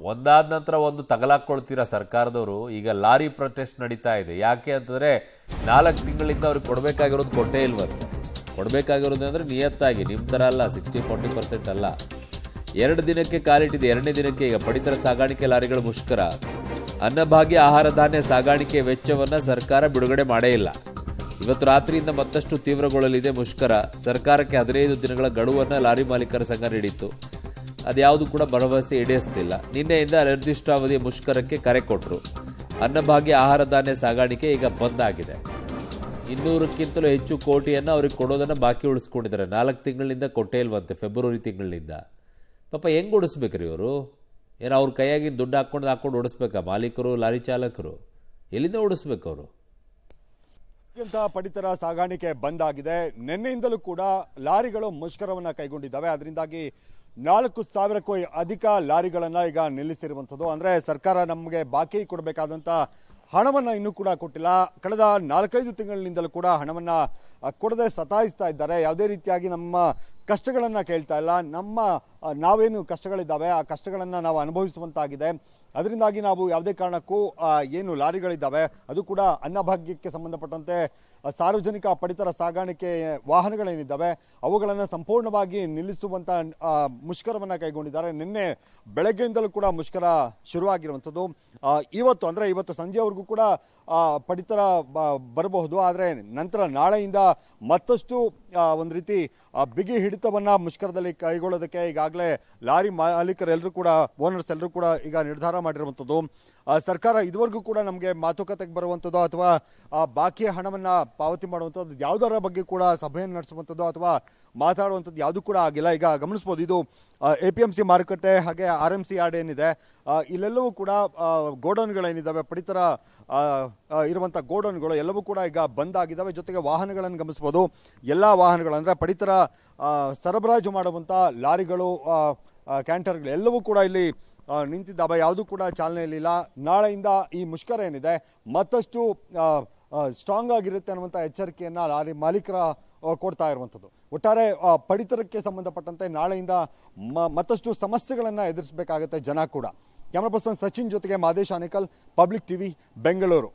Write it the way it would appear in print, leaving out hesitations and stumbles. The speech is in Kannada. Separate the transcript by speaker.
Speaker 1: ಒಂದಾದ ನಂತರ ಒಂದು ತಗಲಾಕೊಳ್ತೀರಾ ಸರ್ಕಾರದವರು. ಈಗ ಲಾರಿ ಪ್ರೊಟೆಸ್ಟ್ ನಡೀತಾ ಇದೆ. ಯಾಕೆ ಅಂತಂದರೆ 4 ತಿಂಗಳಿಂದ ಅವ್ರಿಗೆ ಕೊಡಬೇಕಾಗಿರೋದು ಕೊಟ್ಟೇ ಇಲ್ವಂತೆ. ಕೊಡಬೇಕಾಗಿರೋದು ಅಂದರೆ ನಿಯತ್ತಾಗಿ ನಿಮ್ಮ ಥರ ಅಲ್ಲ, 60-40% ಅಲ್ಲ. 2 ದಿನಕ್ಕೆ ಕಾಲಿಟ್ಟಿದೆ. 2ನೇ ದಿನಕ್ಕೆ ಈಗ ಪಡಿತರ ಸಾಗಾಣಿಕೆ ಲಾರಿಗಳ ಮುಷ್ಕರ. ಅನ್ನಭಾಗ್ಯ ಆಹಾರ ಧಾನ್ಯ ಸಾಗಾಣಿಕೆ ವೆಚ್ಚವನ್ನು ಸರ್ಕಾರ ಬಿಡುಗಡೆ ಮಾಡೇ ಇಲ್ಲ. ಇವತ್ತು ರಾತ್ರಿಯಿಂದ ಮತ್ತಷ್ಟು ತೀವ್ರಗೊಳ್ಳಲಿದೆ ಮುಷ್ಕರ. ಸರ್ಕಾರಕ್ಕೆ 15 ದಿನಗಳ ಗಡುವನ್ನು ಲಾರಿ ಮಾಲೀಕರ ಸಂಘ ನೀಡಿತ್ತು. ಅದ್ಯಾವುದು ಕೂಡ ಭರವಸೆ ಈಡೇರಿಸ್ತಿಲ್ಲ. ನಿನ್ನೆಯಿಂದ ಅನಿರ್ದಿಷ್ಟಾವಧಿಯ ಮುಷ್ಕರಕ್ಕೆ ಕರೆ ಕೊಟ್ಟರು. ಅನ್ನಭಾಗ್ಯ ಆಹಾರ ಧಾನ್ಯ ಸಾಗಾಣಿಕೆ ಈಗ ಬಂದ್ ಆಗಿದೆ. 200ಕ್ಕಿಂತಲೂ ಹೆಚ್ಚು ಕೋಟಿಯನ್ನು ಅವ್ರಿಗೆ ಕೊಡೋದನ್ನು ಬಾಕಿ ಉಳಿಸ್ಕೊಂಡಿದ್ದಾರೆ. 4 ತಿಂಗಳಿಂದ ಕೊಟ್ಟೇ ಇಲ್ವಂತೆ, ಫೆಬ್ರವರಿ ತಿಂಗಳಿಂದ. ಪಾಪ ಹೆಂಗೆ ಓಡಿಸ್ಬೇಕ್ರಿ ಇವರು? ಏನೋ ಅವ್ರ ಕೈಯಾಗಿ ದುಡ್ಡು ಹಾಕ್ಕೊಂಡು ಓಡಿಸ್ಬೇಕಾ ಮಾಲೀಕರು, ಲಾರಿ ಚಾಲಕರು? ಎಲ್ಲಿಂದ ಓಡಿಸ್ಬೇಕು ಅವರು?
Speaker 2: ಪಡಿತರ ಸಾಗಾಣಿಕೆ ಬಂದ್ ಆಗಿದೆ. ನಿನ್ನೆಯಿಂದಲೂ ಕೂಡ ಲಾರಿಗಳು ಮುಷ್ಕರವನ್ನ ಕೈಗೊಂಡಿದ್ದಾವೆ. ಅದರಿಂದಾಗಿ 4,000ಕ್ಕೂ ಅಧಿಕ ಲಾರಿಗಳನ್ನ ಈಗ ನಿಲ್ಲಿಸಿರುವಂಥದ್ದು. ಅಂದ್ರೆ ಸರ್ಕಾರ ನಮಗೆ ಬಾಕಿ ಕೊಡಬೇಕಾದಂತ ಹಣವನ್ನ ಇನ್ನೂ ಕೂಡ ಕೊಟ್ಟಿಲ್ಲ. ಕಳೆದ 4-5 ತಿಂಗಳಿನಿಂದಲೂ ಕೂಡ ಹಣವನ್ನ ಕೊಡದೆ ಸತಾಯಿಸ್ತಾ ಇದ್ದಾರೆ. ಯಾವುದೇ ರೀತಿಯಾಗಿ ನಮ್ಮ ಕಷ್ಟಗಳನ್ನ ಕೇಳ್ತಾ ಇಲ್ಲ. ನಾವೇನು ಕಷ್ಟಗಳಿದ್ದಾವೆ ಆ ಕಷ್ಟಗಳನ್ನ ನಾವು ಅನುಭವಿಸುವಂತಾಗಿದೆ. ಅದರಿಂದಾಗಿ ನಾವು ಯಾವುದೇ ಕಾರಣಕ್ಕೂ ಏನು ಲಾರಿಗಳಿದ್ದಾವೆ ಅದು ಕೂಡ ಅನ್ನಭಾಗ್ಯಕ್ಕೆ ಸಂಬಂಧಪಟ್ಟಂತೆ ಸಾರ್ವಜನಿಕ ಪಡಿತರ ಸಾಗಾಣಿಕೆ ವಾಹನಗಳೇನಿದ್ದಾವೆ ಅವುಗಳನ್ನು ಸಂಪೂರ್ಣವಾಗಿ ನಿಲ್ಲಿಸುವಂತ ಮುಷ್ಕರವನ್ನ ಕೈಗೊಂಡಿದ್ದಾರೆ. ನಿನ್ನೆ ಬೆಳಗ್ಗೆಯಿಂದಲೂ ಕೂಡ ಮುಷ್ಕರ ಶುರುವಾಗಿರುವಂಥದ್ದು. ಇವತ್ತು ಸಂಜೆವರೆಗೂ ಕೂಡ ಪಡಿತರ ಬರಬಹುದು. ಆದರೆ ನಂತರ ನಾಳೆಯಿಂದ ಮತ್ತಷ್ಟು ಒಂದು ರೀತಿ ಬಿಗಿ ಹಿಡಿತವನ್ನ ಮುಷ್ಕರದಲ್ಲಿ ಕೈಗೊಳ್ಳೋದಕ್ಕೆ ಈಗಾಗಲೇ ಲಾರಿ ಮಾಲೀಕರೆಲ್ಲರೂ ಕೂಡ, ಓನರ್ಸ್ ಎಲ್ಲರೂ ಕೂಡ ಈಗ ನಿರ್ಧಾರ ಮಾಡಿರುವಂಥದ್ದು. ಸರ್ಕಾರ ಇದುವರೆಗೂ ಕೂಡ ನಮಗೆ ಮಾತುಕತೆಗೆ ಬರುವಂಥದ್ದು ಅಥವಾ ಬಾಕಿ ಹಣವನ್ನ ಪಾವತಿ ಮಾಡುವಂಥದ್ದು ಯಾವುದರ ಬಗ್ಗೆ ಕೂಡ ಸಭೆಯನ್ನು ನಡೆಸುವಂಥದ್ದು ಅಥವಾ ಮಾತಾಡುವಂಥದ್ದು ಯಾವುದು ಕೂಡ ಆಗಿಲ್ಲ. ಈಗ ಗಮನಿಸ್ಬೋದು, ಇದು APMC ಮಾರುಕಟ್ಟೆ ಹಾಗೆ RMC ಯಾರ್ಡ್ ಏನಿದೆ ಇಲ್ಲೆಲ್ಲವೂ ಕೂಡ ಗೋಡೌನ್ಗಳೇನಿದ್ದಾವೆ, ಪಡಿತರ ಇರುವಂಥ ಗೋಡೌನ್ಗಳು ಎಲ್ಲವೂ ಕೂಡ ಈಗ ಬಂದ್ ಆಗಿದ್ದಾವೆ. ಜೊತೆಗೆ ವಾಹನಗಳನ್ನು ಗಮನಿಸ್ಬೋದು. ಎಲ್ಲ ವಾಹನಗಳು ಅಂದರೆ ಪಡಿತರ ಸರಬರಾಜು ಮಾಡುವಂಥ ಲಾರಿಗಳು, ಕ್ಯಾಂಟರ್ಗಳು ಎಲ್ಲವೂ ಕೂಡ ಇಲ್ಲಿ ನಿಂತಿದ್ದಾವೆ. ಯಾವುದೂ ಕೂಡ ಚಾಲನೆಯಲ್ಲಿಲ್ಲ. ನಾಳೆಯಿಂದ ಈ ಮುಷ್ಕರ ಏನಿದೆ ಮತ್ತಷ್ಟು ಸ್ಟ್ರಾಂಗ್ ಆಗಿರುತ್ತೆ ಅನ್ನುವಂಥ ಎಚ್ಚರಿಕೆಯನ್ನ ಲಾರಿ ಮಾಲೀಕರ ಕೊಡ್ತಾ ಇರುವಂಥದ್ದು. ಒಟ್ಟಾರೆ ಪಡಿತರಕ್ಕೆ ಸಂಬಂಧಪಟ್ಟಂತೆ ನಾಳೆಯಿಂದ ಮತ್ತಷ್ಟು ಸಮಸ್ಯೆಗಳನ್ನು ಎದುರಿಸಬೇಕಾಗುತ್ತೆ ಜನ ಕೂಡ. ಕ್ಯಾಮರಾ ಪರ್ಸನ್ ಸಚಿನ್ ಜೊತೆಗೆ ಮಾದೇಶ್ ಆನೇಕಲ್, ಪಬ್ಲಿಕ್ ಟಿವಿ, ಬೆಂಗಳೂರು.